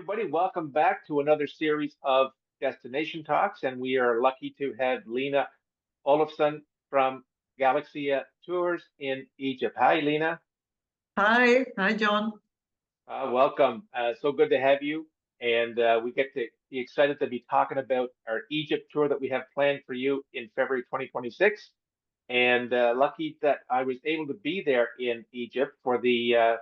everybody. Welcome back to another series of Destination Talks, and we are lucky to have Lena Olofsson from Galaxia Tours in Egypt. Hi, Lena. Hi, John. Welcome. So good to have you, and we get to be excited to be talking about our Egypt tour that we have planned for you in February 2026. And lucky that I was able to be there in Egypt for the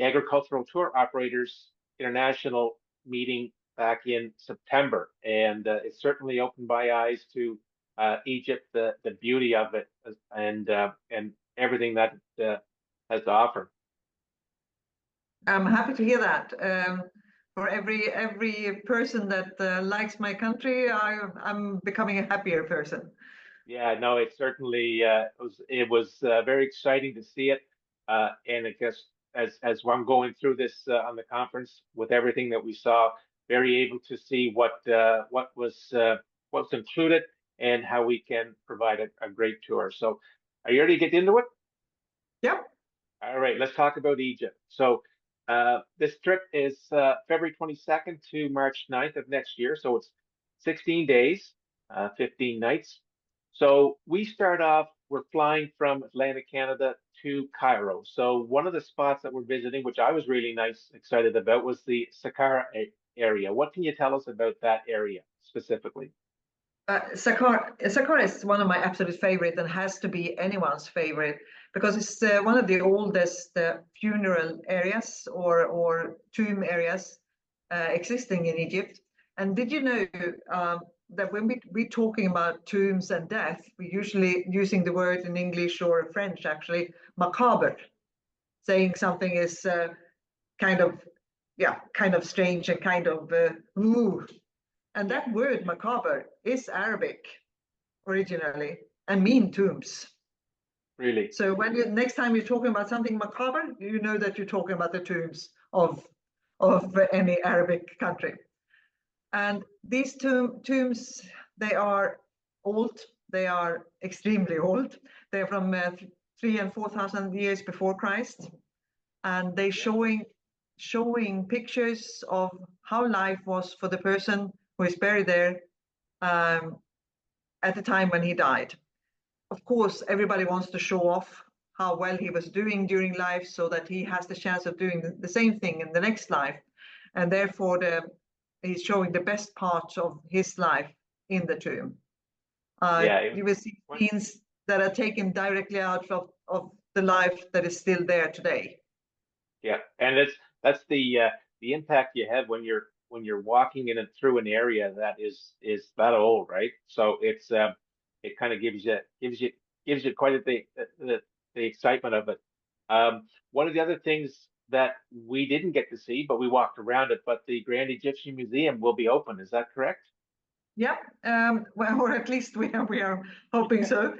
Agricultural Tour Operators International meeting back in September, and it certainly opened my eyes to Egypt, the beauty of it, and everything that has to offer. I'm happy to hear that. For every person that likes my country, I'm becoming a happier person. Yeah, no, it certainly it was very exciting to see it, and I guess as I'm going through this on the conference with everything that we saw, very able to see what's included and how we can provide a great tour. So, are you ready to get into it? Yep. All right, let's talk about Egypt. So, this trip is February 22nd to March 9th of next year. So it's 16 days, 15 nights. So we start off, we're flying from Atlanta, Canada to Cairo. So one of the spots that we're visiting, which I was really excited about, was the area. What can you tell us about that area specifically? Saqqara is one of my absolute favorite and has to be anyone's favorite because it's one of the oldest funeral areas or tomb areas existing in Egypt. And did you know that when we're talking about tombs and death, we're usually using the word in English or French, actually, macabre, saying something is kind of strange and kind of ooh. And that word macabre is Arabic originally and mean tombs. Really? So next time you're talking about something macabre, you know that you're talking about the tombs of any Arabic country. And these tombs, they are old. They are extremely old. They're from 3,000 and 4,000 years before Christ, and they showing pictures of how life was for the person who is buried there at the time when he died. Of course, everybody wants to show off how well he was doing during life so that he has the chance of doing the same thing in the next life. And therefore, he's showing the best part of his life in the tomb. You will see scenes that are taken directly out of the life that is still there today. Yeah, and that's the impact you have when you're walking in and through an area that is that old, right? So it kind of gives you quite the excitement of it. One of the other things that we didn't get to see, but we walked around it, but the Grand Egyptian Museum will be open. Is that correct? Yeah, well, or at least we are hoping so.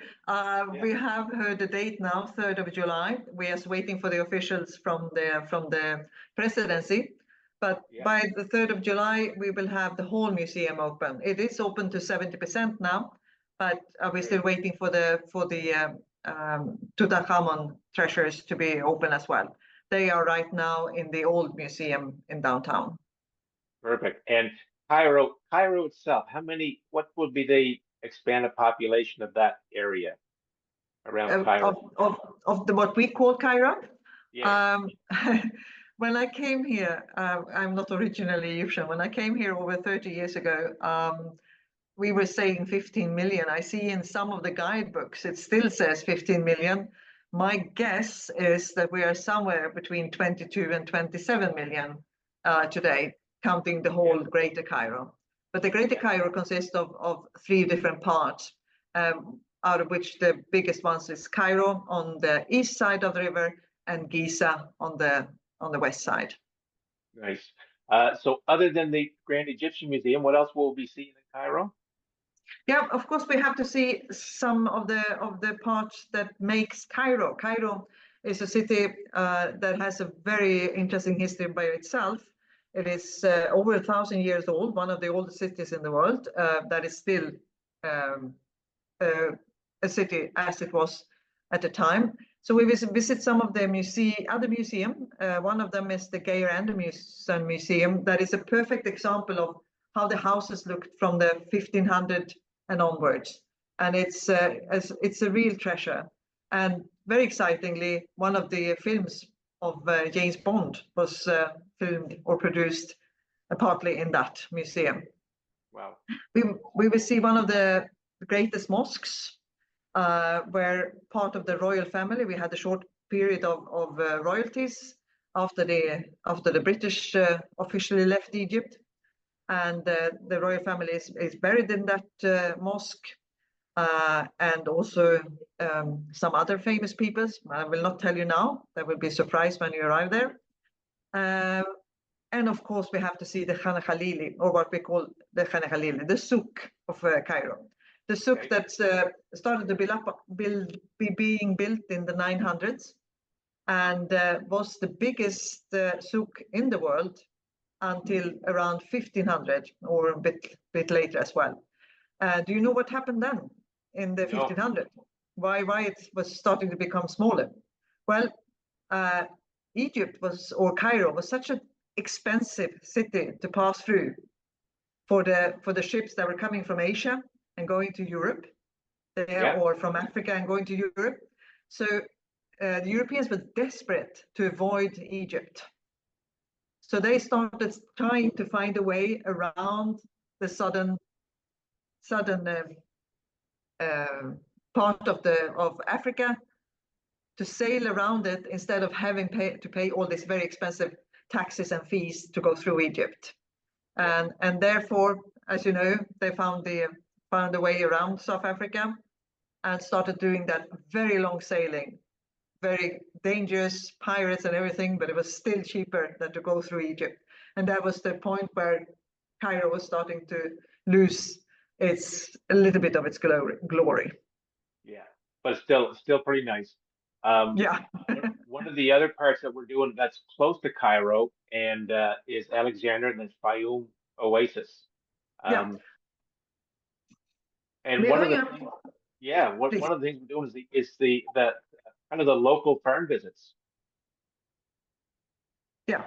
We have heard the date now, 3rd of July. We are waiting for the officials from the presidency. But by the 3rd of July, we will have the whole museum open. It is open to 70% now, but we're still waiting for the Tutankhamun treasures to be open as well. They are right now in the old museum in downtown. Perfect. And Cairo itself, what would be the expanded population of that area around Cairo? Of what we call Cairo? Yeah. When I came here, I'm not originally Egyptian. When I came here over 30 years ago, we were saying 15 million. I see in some of the guidebooks, it still says 15 million. My guess is that we are somewhere between 22 and 27 million today, counting the whole Greater Cairo. But the Greater Cairo consists of 3 different parts, out of which the biggest ones is Cairo on the east side of the river and Giza on the west side. Nice. So other than the Grand Egyptian Museum, what else will we be seeing in Cairo? Yeah, of course we have to see some of the parts that makes Cairo. Cairo is a city that has a very interesting history by itself. It is over 1,000 years old, one of the oldest cities in the world that is still a city as it was at the time. So we visit some of the other museum. One of them is the Geyer Anderson Museum. That is a perfect example of how the houses looked from the 1500 and onwards. And it's a real treasure. And very excitingly, one of the films of James Bond was filmed or produced partly in that museum. Wow. We will see one of the greatest mosques where part of the royal family, we had a short period of royalties after the British officially left Egypt. And the royal family is buried in that mosque. And also some other famous peoples. I will not tell you now. That will be a surprise when you arrive there. And of course, we have to see the Khan Khalili, or what we call the Khan Khalili, the souk of Cairo. The souk that started to be being built in the 900s and was the biggest souk in the world until around 1500 or a bit later as well. Do you know what happened then in the 1500? Why it was starting to become smaller? Well, Egypt or Cairo was such an expensive city to pass through for the ships that were coming from Asia and going to Europe, or from Africa and going to Europe. So the Europeans were desperate to avoid Egypt. So they started trying to find a way around the southern part of Africa to sail around it instead of having to pay all these very expensive taxes and fees to go through Egypt. And therefore, as you know, they found a way around South Africa and started doing that very long sailing, very dangerous, pirates and everything, but it was still cheaper than to go through Egypt. And that was the point where Cairo was starting to lose a little bit of its glory. Yeah, but still pretty nice. Yeah. One of the other parts that we're doing that's close to Cairo and is Alexander and the Fayoum Oasis. Yeah. And one of the things we're doing is the kind of the local farm visits. Yeah.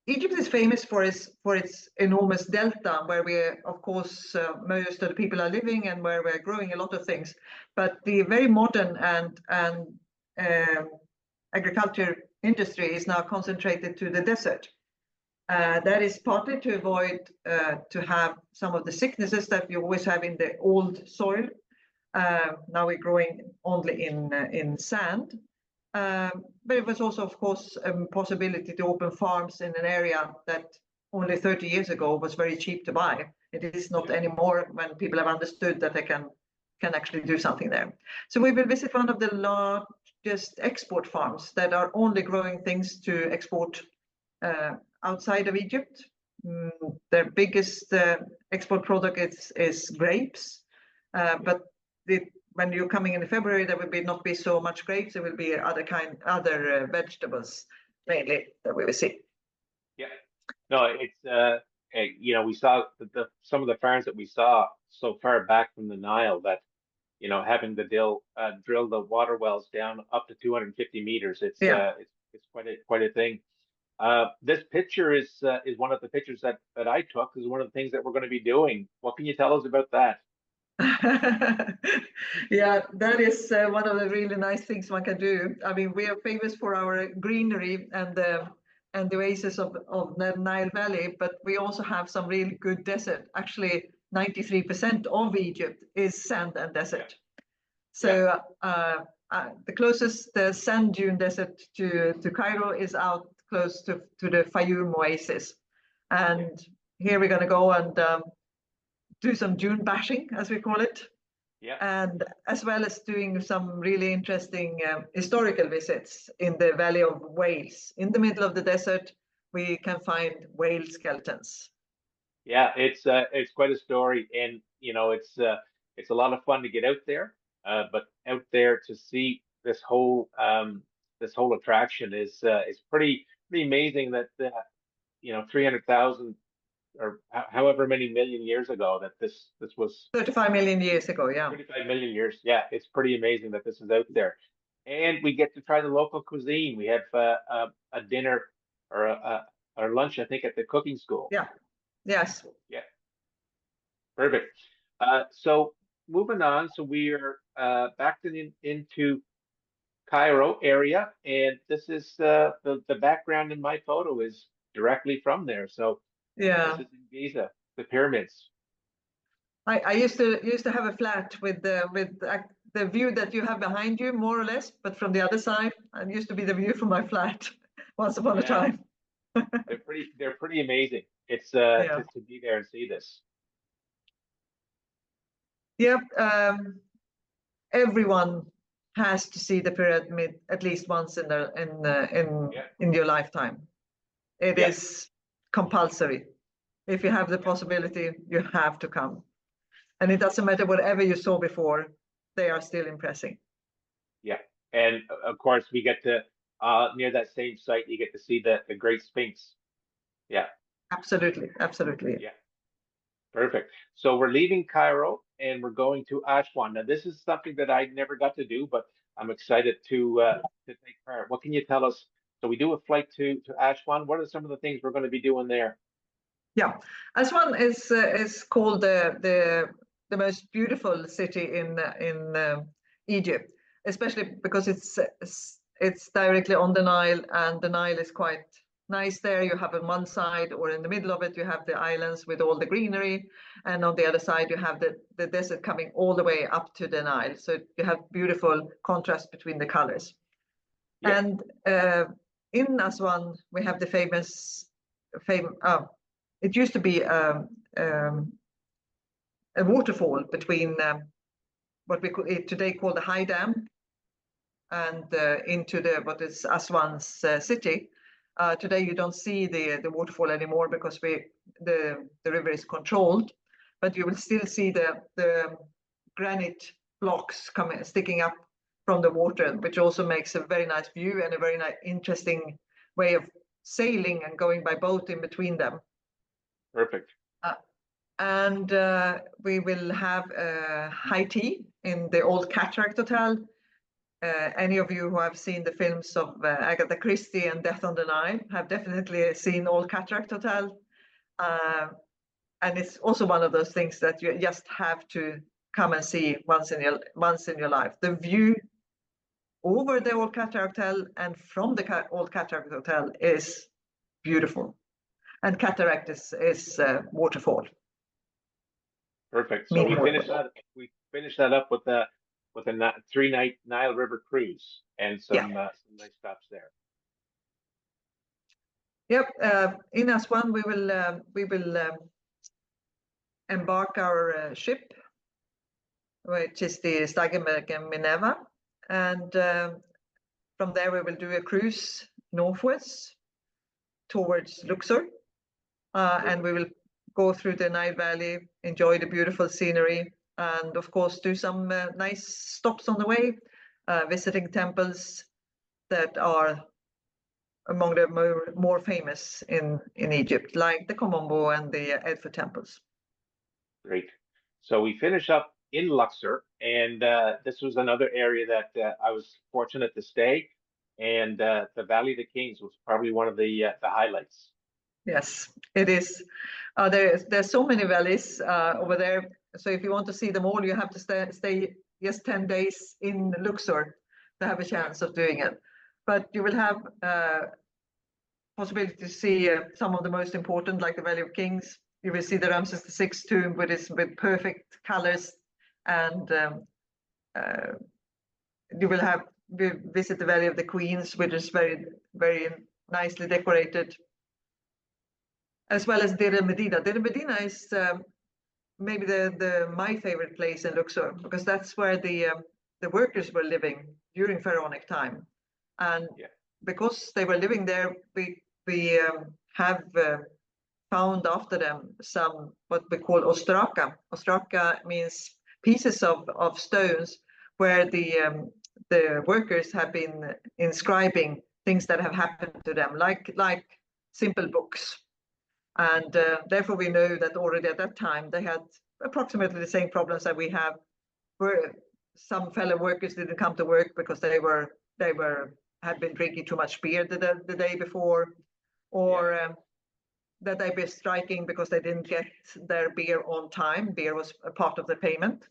Egypt is famous for its enormous delta, where of course, most of the people are living and where we're growing a lot of things. But the very modern and agriculture industry is now concentrated to the desert. That is partly to avoid to have some of the sicknesses that you always have in the old soil. Now we're growing only in sand. But it was also, of course, a possibility to open farms in an area that only 30 years ago was very cheap to buy. It is not anymore when people have understood that they can actually do something there. So we will visit one of the largest export farms that are only growing things to export outside of Egypt. Their biggest export product is grapes, but when you're coming in February, there will not be so much grapes. There will be other vegetables mainly that we will see. Yeah, no, it's we saw some of the farms that we saw so far back from the Nile that having to drill the water wells down up to 250 meters. It's quite a thing. This picture is one of the pictures that I took. Is one of the things that we're going to be doing. What can you tell us about that? Yeah, that is one of the really nice things one can do. I mean, we are famous for our greenery and the oasis of the Nile Valley, but we also have some really good desert. Actually, 93% of Egypt is sand and desert. So the closest sand dune desert to Cairo is out close to the Fayoum Oasis. And here we're going to go and do some dune bashing, as we call it. Yeah. And as well as doing some really interesting historical visits in the Valley of Whales. In the middle of the desert, we can find whale skeletons. Yeah, it's quite a story, and it's a lot of fun to get out there. But out there to see this whole attraction is pretty amazing that 300,000 however many million years ago that this was 35 million years ago, yeah. 35 million years. Yeah, it's pretty amazing that this is out there. And we get to try the local cuisine. We have a dinner or or lunch, I think, at the cooking school. Yeah, yes. Yeah, perfect. So moving on, so we're back into Cairo area, and this is the background in my photo is directly from there. So this Yeah. is in Giza, the pyramids. I used to have a flat with the view that you have behind you, more or less, but from the other side. It used to be the view from my flat once upon a Yeah, time. they're pretty amazing. It's Yeah. to be there and see this. Yep. Everyone has to see the pyramid at least once in Yeah, in your lifetime. It yeah, is compulsory. If you have the yeah, possibility, you have to come. And it doesn't matter whatever you saw before, they are still impressing. yeah. And of course, we get to near that same site, you get to see the Great Sphinx. Yeah, Absolutely, absolutely. yeah. Perfect. So we're leaving Cairo and we're going to Aswan. Now, this is something that I never got to do, but I'm excited to take part. What can you tell us? So we do a flight to Aswan. What are some of the things we're going to be doing there? Yeah, Aswan is called the most beautiful city in Egypt, especially because it's directly on the Nile, and the Nile is quite nice there. You have on one side or in the middle of it, you have the islands with all the greenery, and on the other side, you have the desert coming all the way up to the Nile. So you have beautiful contrast between the colors. Yeah, And in Aswan, we have the famous. It used to be um, a waterfall between what we today call the High Dam and into the what is Aswan's city. Today you don't see the waterfall anymore because the river is controlled, but you will still see the granite blocks coming sticking up from the water, which also makes a very nice view and a very nice, interesting way of sailing and going by boat in between them. perfect. Uh, and we will have high tea in the old Cataract Hotel. Any of you who have seen the films of Agatha Christie and Death on the Nile have definitely seen Old Cataract Hotel. Uh, and it's also one of those things that you just have to come and see once in your life. The view over the Old Cataract Hotel and from the Old Cataract Hotel is beautiful. And cataract is waterfall. Perfect. So Meaning waterfall. we finish that up with a 3 night Nile River cruise and Yeah. some nice stops there. Yep. In Aswan, we will embark our ship, which is the Steigenberg Minerva, and from there we will do a cruise northwards towards Luxor, and we will go through the Nile Valley, enjoy the beautiful scenery, and of course do some nice stops on the way, visiting temples that are among the more famous in Egypt, like the Komombo and the Edfu temples. Great. So we finish up in Luxor, and this was another area that I was fortunate to stay, and the Valley of the Kings was probably one of the highlights. Yes, it is. There's so many valleys over there. So if you want to see them all, you have to stay just 10 days in Luxor to have a Yeah, chance of doing it. But you will have possibility to see some of the most important, like the Valley of Kings. You will see the Ramses VI tomb with perfect colors, and uh, you will have visit the Valley of the Queens, which is very nicely decorated, as well as Deir el-Medina. Deir el-Medina is maybe the my favorite place in Luxor because that's where the workers were living during pharaonic time, and yeah, because they were living there, we have found after them some what we call ostraka. Ostraka means pieces of stones where the workers have been inscribing things that have happened to them, like simple books. And therefore, we know that already at that time they had approximately the same problems that we have, where some fellow workers didn't come to work because they had been drinking too much beer the day before, or that they were striking because they didn't get their beer on time. Beer was a part of the payment.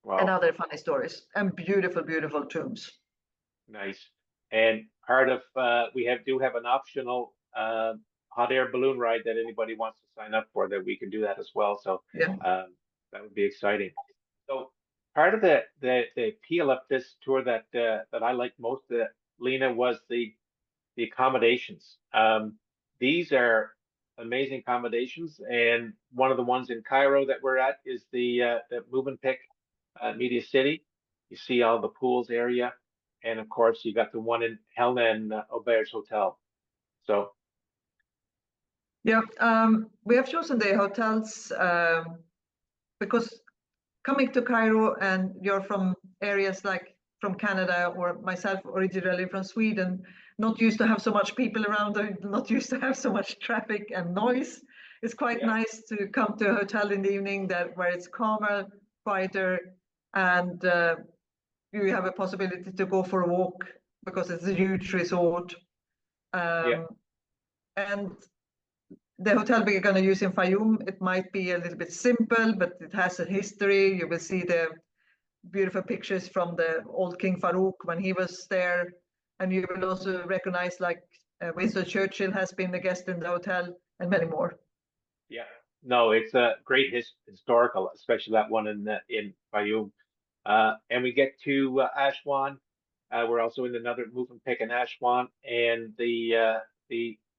Wow. And other funny stories, and beautiful, beautiful tombs. Nice. And part of do have an optional hot air balloon ride that anybody wants to sign up for, that we can do that as well. So Yeah. that would be exciting. So part of the appeal of this tour that I liked most, Lena, was the accommodations. These are amazing accommodations, and one of the ones in Cairo that we're at is the Move and Pick Media City. You see all the pools area, and of course you got the one in Helena and Auberge Hotel. So yeah, we have chosen the hotels because coming to Cairo, and you're from areas like from Canada, or myself originally from Sweden, not used to have so much people around, or not used to have so much traffic and noise. It's quite nice to come to a hotel in the evening where it's calmer, quieter, and you have a possibility to go for a walk because it's a huge resort. And the hotel we're going to use in Fayoum, it might be a little bit simple, but it has a history. You will see the beautiful pictures from the old King Farouk when he was there. And you will also recognize, like, Winston Churchill has been a guest in the hotel, and many more. Yeah, no, it's a great historical, especially that one in Fayoum. And we get to Ashwan. We're also in another Move and Pick in Ashwan, and the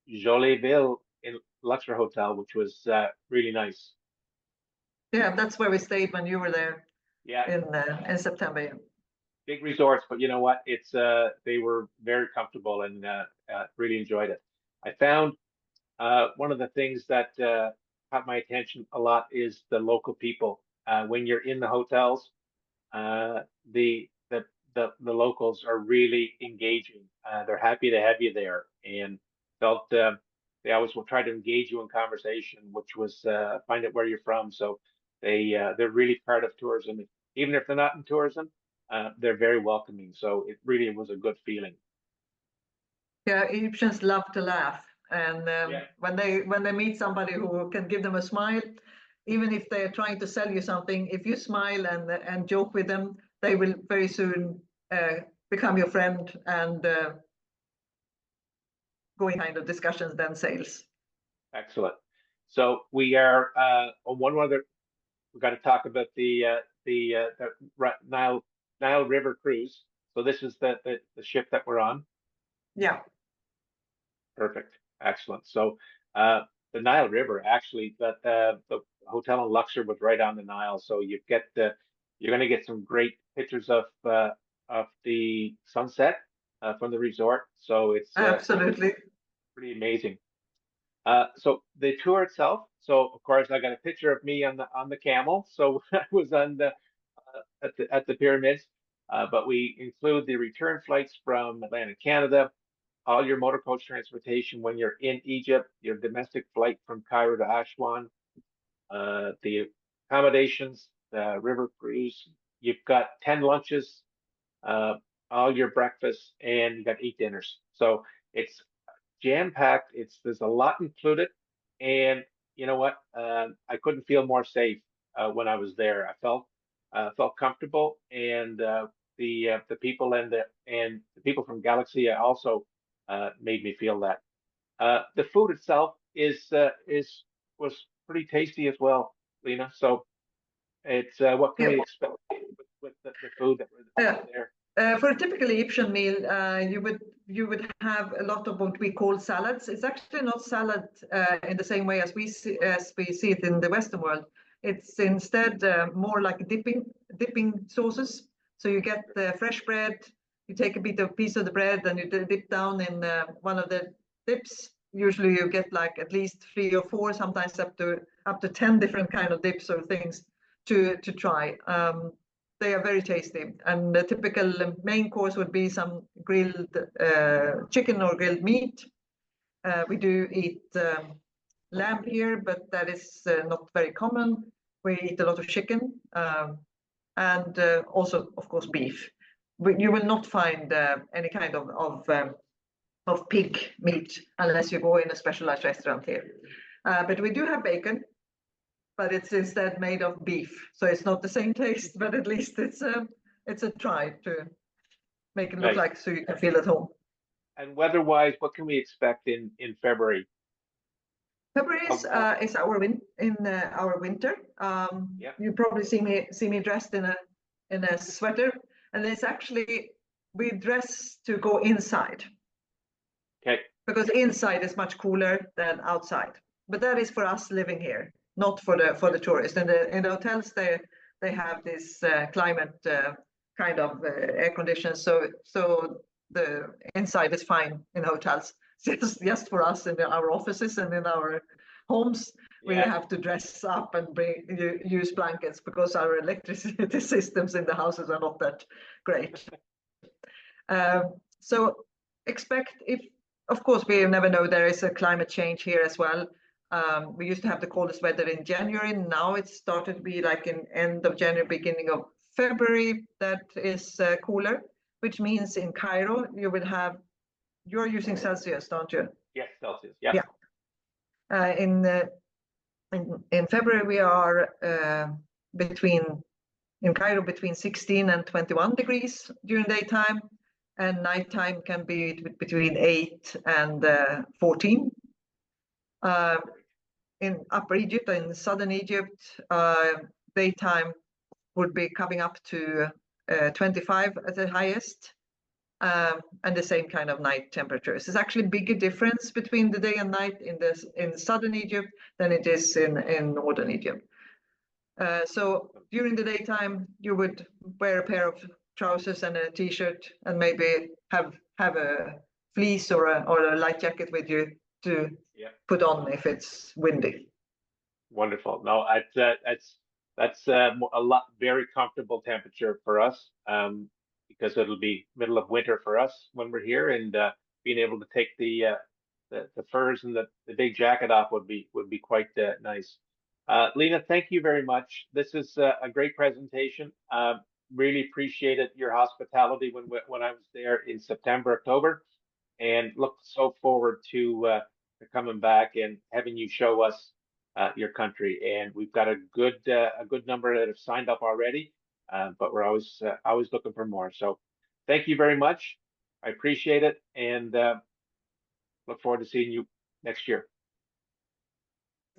Jolieville in Luxor Hotel, which was really nice. Yeah, that's where we stayed when you were there. Yeah, in September. Yeah. big resorts, but you know what? It's they were very comfortable, and really enjoyed it. I found one of the things that caught my attention a lot is the local people. When you're in the hotels, uh, the the the locals are really engaging. They're happy to have you there, and felt they always will try to engage you in conversation, which was find out where you're from. So they're really part of tourism, even if they're not in tourism. They're very welcoming. So it really was a good feeling. Yeah, Egyptians love to laugh, and when they meet somebody who can give them a smile, even if they're trying to sell you something, if you smile and joke with them, they will very soon become your friend and go in kind of discussions than sales. Excellent. So we are on one other. We've got to talk about the Nile River cruise. So this is the ship that we're on. Yeah. Perfect. Excellent. So the Nile River, actually, the hotel in Luxor was right on the Nile. So you're going to get some great pictures of the sunset from the resort. So it's Absolutely. pretty amazing. So the tour itself. So of course I got a picture of me on the camel. So I was on the at the pyramids. But we include the return flights from Atlantic Canada, all your motor coach transportation when you're in Egypt, your domestic flight from Cairo to Aswan, the accommodations, the river cruise. You've got 10 lunches, uh, all your breakfasts, and you got 8 dinners. So it's jam packed. There's a lot included, and you know what? I couldn't feel more safe when I was there. I felt comfortable, and the people and the people from Galaxia also made me feel that. The food itself was pretty tasty as well, Lena. So it's what can Yeah. we expect with the food that was there? For a typical Egyptian meal, you would have a lot of what we call salads. It's actually not salad in the same way as we see it in the Western world. It's instead more like dipping sauces. So you get the fresh bread, you take a piece of the bread, and you dip down in one of the dips. Usually you get like at least 3 or 4, sometimes up to 10 different kind of dips or things to try. They are very tasty, and the typical main course would be some grilled chicken or grilled meat. We do eat lamb here, but that is not very common. We eat a lot of chicken and also, of course, beef. You will not find any kind of pig meat unless you go in a specialized restaurant here. But we do have bacon, but it's instead made of beef, so it's not the same taste. But at least it's a try to make it look like so you can feel at home. And weather-wise, what can we expect in February? February is our winter. You probably see me dressed in a sweater, and it's actually we dress to go inside. Okay. Because inside is much cooler than outside. But that is for us living here, not for the tourists. And in the hotels they have this climate kind of air conditions, so the inside is fine in hotels. Just for us in our offices and in our homes, we have to dress up and use blankets because our electricity systems in the houses are not that great. So expect, if of course we never know, there is a climate change here as well. We used to have the coldest weather in January. Now it's started to be like in end of January, beginning of February that is cooler, which means in Cairo you will have, you're using Celsius, don't you? Yes, Celsius. Yeah. Yeah. In February we are in Cairo between 16 and 21 degrees during daytime, and nighttime can be between 8 and 14. In Upper Egypt and in Southern Egypt, daytime would be coming up to 25 at the highest, and the same kind of night temperatures. There's actually a bigger difference between the day and night in Southern Egypt than it is in Northern Egypt. So during the daytime, you would wear a pair of trousers and a t-shirt, and maybe have a fleece or a light jacket with you to put on if it's windy. Wonderful. No, that's a lot very comfortable temperature for us, because it'll be middle of winter for us when we're here, and being able to take the furs and the big jacket off would be quite nice. Lena, thank you very much. This is a great presentation. Really appreciated your hospitality when I was there in September, October, and look so forward to coming back and having you show us your country. And we've got a good number that have signed up already, but we're always looking for more. So thank you very much. I appreciate it, and look forward to seeing you next year.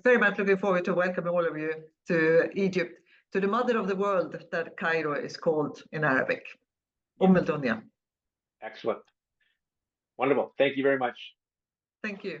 Very much looking forward to welcoming all of you to Egypt, to the mother of the world that Cairo is called in Arabic. Dunya. Excellent. Wonderful. Thank you very much. Thank you.